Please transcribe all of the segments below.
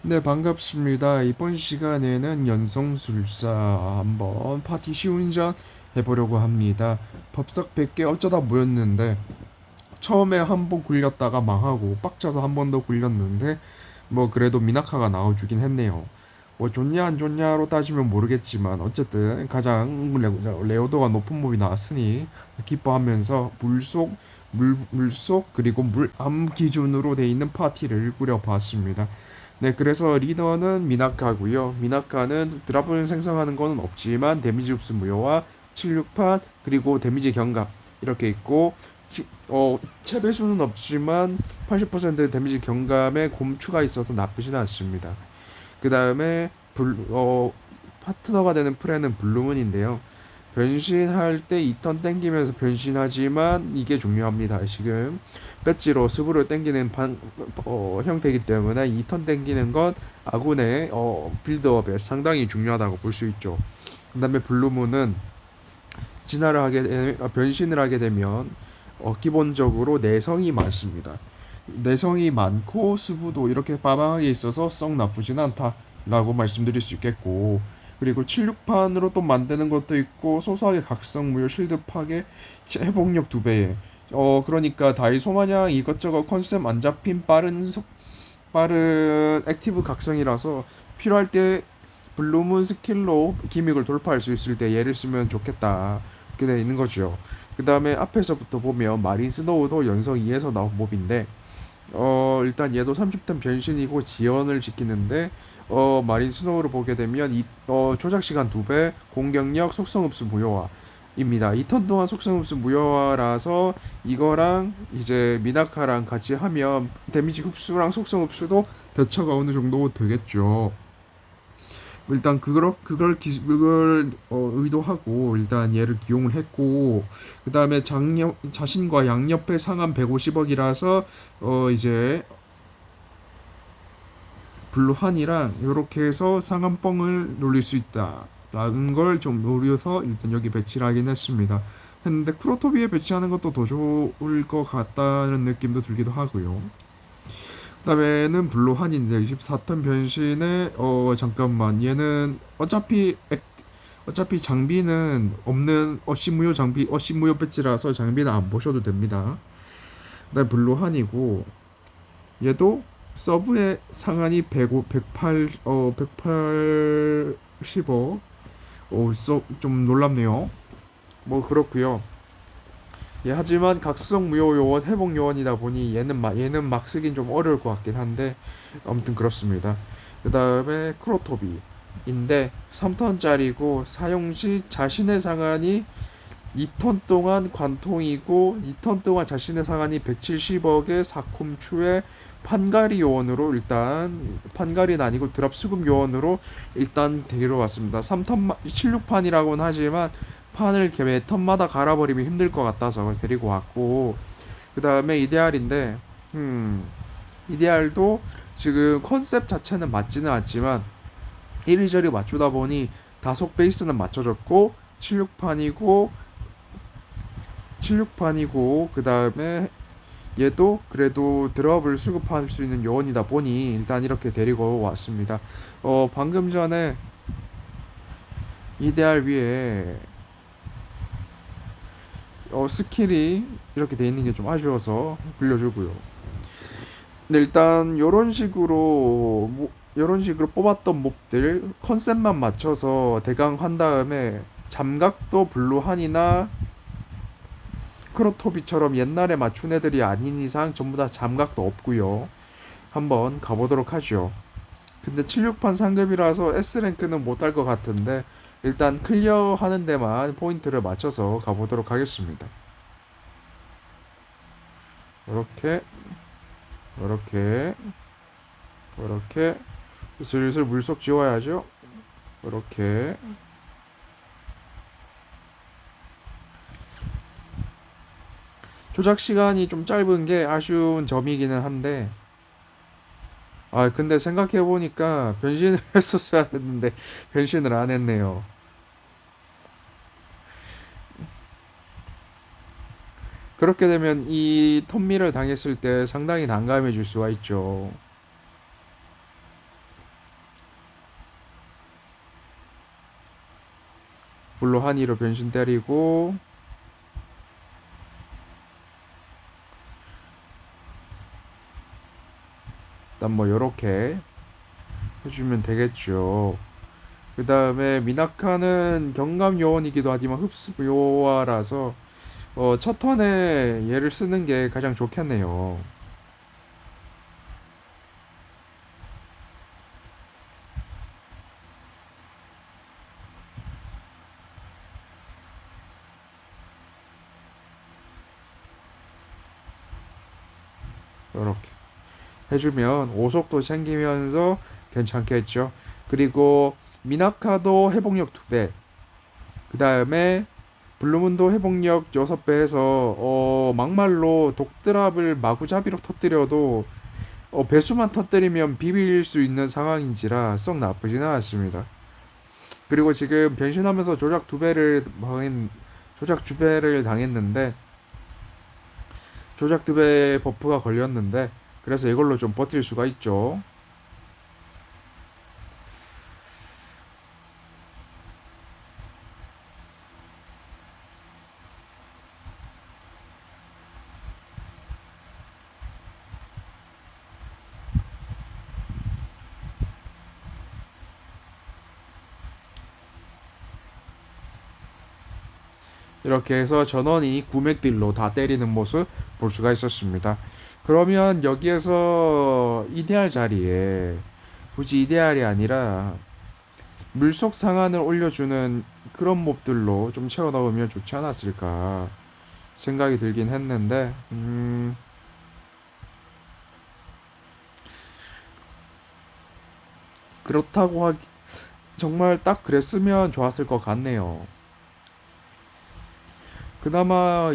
네, 반갑습니다. 이번 시간에는 연성술사 한번 파티 시운전 해보려고 합니다. 법석 100개 어쩌다 모였는데 처음에 한 번 굴렸다가 망하고 빡쳐서 한 번 더 굴렸는데 뭐 그래도 미나카가 나와주긴 했네요. 뭐 좋냐 안 좋냐로 따지면 모르겠지만 어쨌든 가장 레어도가 높은 몹이 나왔으니 기뻐하면서 물속 그리고 물암 기준으로 돼 있는 파티를 꾸려봤습니다. 네, 그래서 리더는 미나카고요. 미나카는 드랍을 생성하는 건 없지만 데미지 흡수 무효와 76판 그리고 데미지 경감 이렇게 있고 체배수는 없지만 80% 데미지 경감에 곰추가 있어서 나쁘진 않습니다. 그 다음에 파트너가 되는 프레는 블루문인데요. 변신할 때 2턴 땡기면서 변신하지만 이게 중요합니다. 지금 배지로 스브를 땡기는 형태이기 때문에 2턴 땡기는 건 아군의 빌드업에 상당히 중요하다고 볼 수 있죠. 그 다음에 블루문은 변신을 하게 되면 기본적으로 내성이 많습니다. 내성이 많고 수부도 이렇게 빠방하게 있어서 썩 나쁘진 않다라고 말씀드릴 수 있겠고, 그리고 76판으로 또 만드는 것도 있고 소소하게 각성 무효 실드 파괴 회복력 2배에 그러니까 다이소 마냥 이것저것 컨셉 안 잡힌 빠른 액티브 각성이라서 필요할 때 블루문 스킬로 기믹을 돌파할 수 있을 때 얘를 쓰면 좋겠다. 그렇게 돼 있는 거죠. 그 다음에 앞에서부터 보면 마린 스노우도 연성 2에서 나온 몹인데 일단 얘도 30턴 변신이고 지연을 지키는데 마린 스노우를 보게 되면 조작 시간 2배, 공격력, 속성 흡수 무효화입니다. 2턴 동안 속성 흡수 무효화라서 이거랑 이제 미나카랑 같이 하면 데미지 흡수랑 속성 흡수도 대처가 어느 정도 되겠죠. 일단 그걸 의도하고 일단 얘를 기용을 했고, 그 다음에 자신과 양옆에 상한 150억이라서 이제 블루한이랑 이렇게 해서 상한 뻥을 노릴 수 있다라는 걸 좀 노려서 일단 여기 배치를 하긴 했습니다. 했는데 크로토비에 배치하는 것도 더 좋을 것 같다는 느낌도 들기도 하고요. 그다음에는 블루한인데 24턴 변신에 잠깐만, 얘는 어차피 장비는 없는 어시무효 장비 어시무효 배치라서 장비는 안 보셔도 됩니다. 그다음 블루한이고 얘도 서브의 상한이 105, 108 180억. 좀 놀랍네요. 뭐 그렇고요. 예, 하지만 각성 무효 요원, 회복 요원이다 보니 얘는 막 쓰긴 좀 어려울 것 같긴 한데 아무튼 그렇습니다. 그 다음에 크로토비인데 3턴짜리고 사용 시 자신의 상한이 2턴 동안 관통이고 2턴 동안 자신의 상한이 170억의 사콤추의 판가리 요원으로, 일단 판가리는 아니고 드랍 수급 요원으로 일단 데리러 왔습니다. 76판이라고는 하지만 판을 매 턴마다 갈아버리면 힘들 것 같아서 데리고 왔고, 그 다음에 이데알인데 이데알도 지금 컨셉 자체는 맞지는 않지만 이리저리 맞추다 보니 다속 베이스는 맞춰졌고 76판이고 그 다음에 얘도 그래도 드랍을 수급할 수 있는 요원이다 보니 일단 이렇게 데리고 왔습니다. 방금 전에 이데알 위에 스킬이 이렇게 돼 있는 게 좀 아쉬워서 빌려주고요. 근데 일단 요런 식으로 뽑았던 몹들 컨셉만 맞춰서 대강 한 다음에 잠각도 블루한이나 크로토비처럼 옛날에 맞춘 애들이 아닌 이상 전부 다 잠각도 없고요. 한번 가보도록 하죠. 근데 76판 상급이라서 S랭크는 못 할 것 같은데 일단 클리어하는 데만 포인트를 맞춰서 가보도록 하겠습니다. 이렇게 이렇게 이렇게 슬슬 물속 지워야죠. 이렇게 조작 시간이 좀 짧은 게 아쉬운 점이기는 한데, 근데 생각해보니까 변신을 했었어야 했는데 변신을 안 했네요. 그렇게 되면 이 턴미를 당했을 때 상당히 난감해질 수가 있죠. 블루 하니로 변신 때리고 일단 뭐 요렇게 해주면 되겠죠. 그 다음에 미나카는 경감 요원이기도 하지만 흡수 요화라서 첫 턴에 얘를 쓰는 게 가장 좋겠네요. 요렇게 해주면 오속도 챙기면서 괜찮겠죠. 그리고 미나카도 회복력 2배, 그 다음에 블루문도 회복력 6배 해서 막말로 독드랍을 마구잡이로 터뜨려도 배수만 터뜨리면 비빌 수 있는 상황인지라 썩 나쁘지는 않습니다. 그리고 지금 변신하면서 조작 2배를 당했는데 조작 2배 버프가 걸렸는데 그래서 이걸로 좀 버틸 수가 있죠. 이렇게 해서 전원이 구맥딜로 다 때리는 모습 볼 수가 있었습니다. 그러면 여기에서 이데알 자리에 굳이 이데알이 아니라 물속 상한을 올려주는 그런 몹들로 좀 채워 넣으면 좋지 않았을까 생각이 들긴 했는데 그렇다고 하기 정말 딱 그랬으면 좋았을 것 같네요. 그나마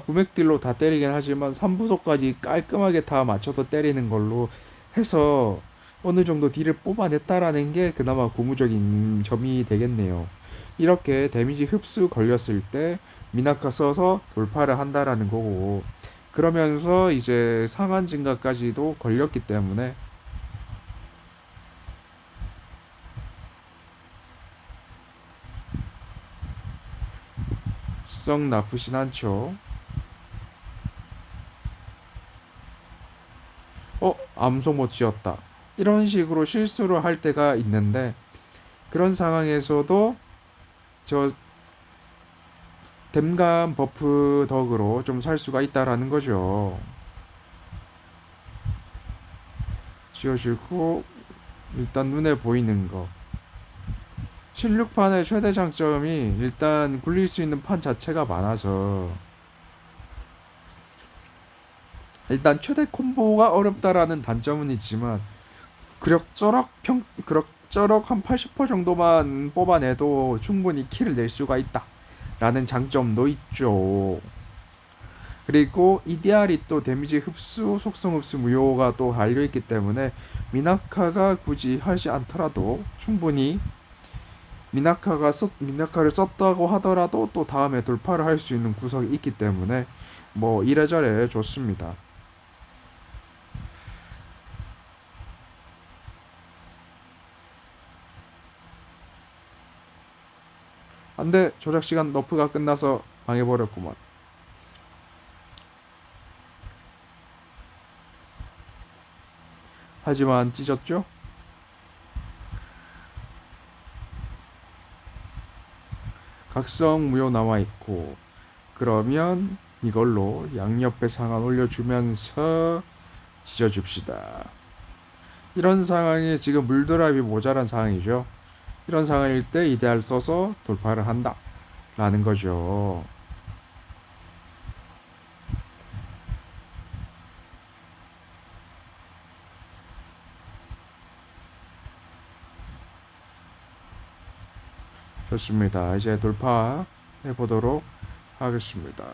구맥딜로 다 때리긴 하지만 3부속까지 깔끔하게 다 맞춰서 때리는 걸로 해서 어느 정도 딜을 뽑아냈다라는 게 그나마 고무적인 점이 되겠네요. 이렇게 데미지 흡수 걸렸을 때 미나카 써서 돌파를 한다라는 거고, 그러면서 이제 상한 증가까지도 걸렸기 때문에 썩 나쁘진 않죠. 암소 못 지었다, 이런 식으로 실수를 할 때가 있는데, 그런 상황에서도 저 댐감 버프 덕으로 좀 살 수가 있다라는 거죠. 지어주고 일단 눈에 보이는 거. 76판의 최대 장점이 일단 굴릴 수 있는 판 자체가 많아서 일단 최대 콤보가 어렵다라는 단점은 있지만 그럭저럭 한 80% 정도만 뽑아내도 충분히 킬을 낼 수가 있다라는 장점도 있죠. 그리고 EDR이 또 데미지 흡수, 속성 흡수 무효가 또 달려있기 때문에 미나카가 굳이 하지 않더라도 충분히 미나카를 썼다고 하더라도 또 다음에 돌파를 할 수 있는 구석이 있기 때문에 뭐 이래저래 좋습니다. 안돼, 조작 시간 너프가 끝나서 방해버렸구만. 하지만 찢었죠? 각성 무효 나와 있고, 그러면 이걸로 양옆에 상한 올려주면서 찢어줍시다. 이런 상황이 지금 물드랍이 모자란 상황이죠. 이런 상황일 때 이데알 써서 돌파를 한다 라는 거죠. 좋습니다. 이제 돌파해 보도록 하겠습니다.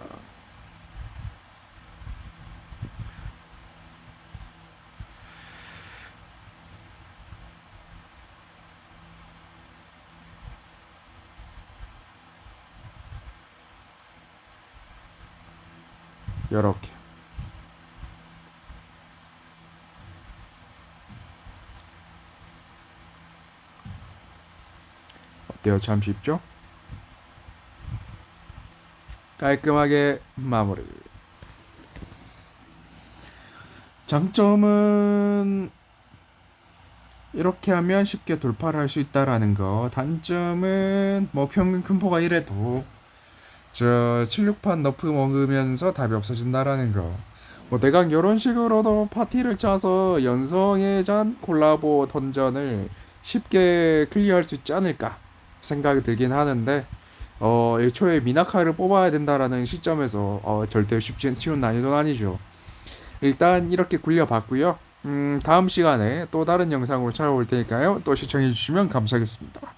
이렇게 어때요? 참 쉽죠? 깔끔하게 마무리. 장점은 이렇게 하면 쉽게 돌파를 할 수 있다라는 거. 단점은 뭐 평균 큼포가 이래도 저 76판 너프 먹으면서 답이 없어진다라는 거. 뭐 대강 이런 식으로도 파티를 짜서 연성의 잔 콜라보 던전을 쉽게 클리어할 수 있지 않을까 생각이 들긴 하는데 애초에 미나카를 뽑아야 된다라는 시점에서 절대 쉬운 난이도는 아니죠. 일단 이렇게 굴려봤고요. 다음 시간에 또 다른 영상으로 찾아올 테니까요. 또 시청해주시면 감사하겠습니다.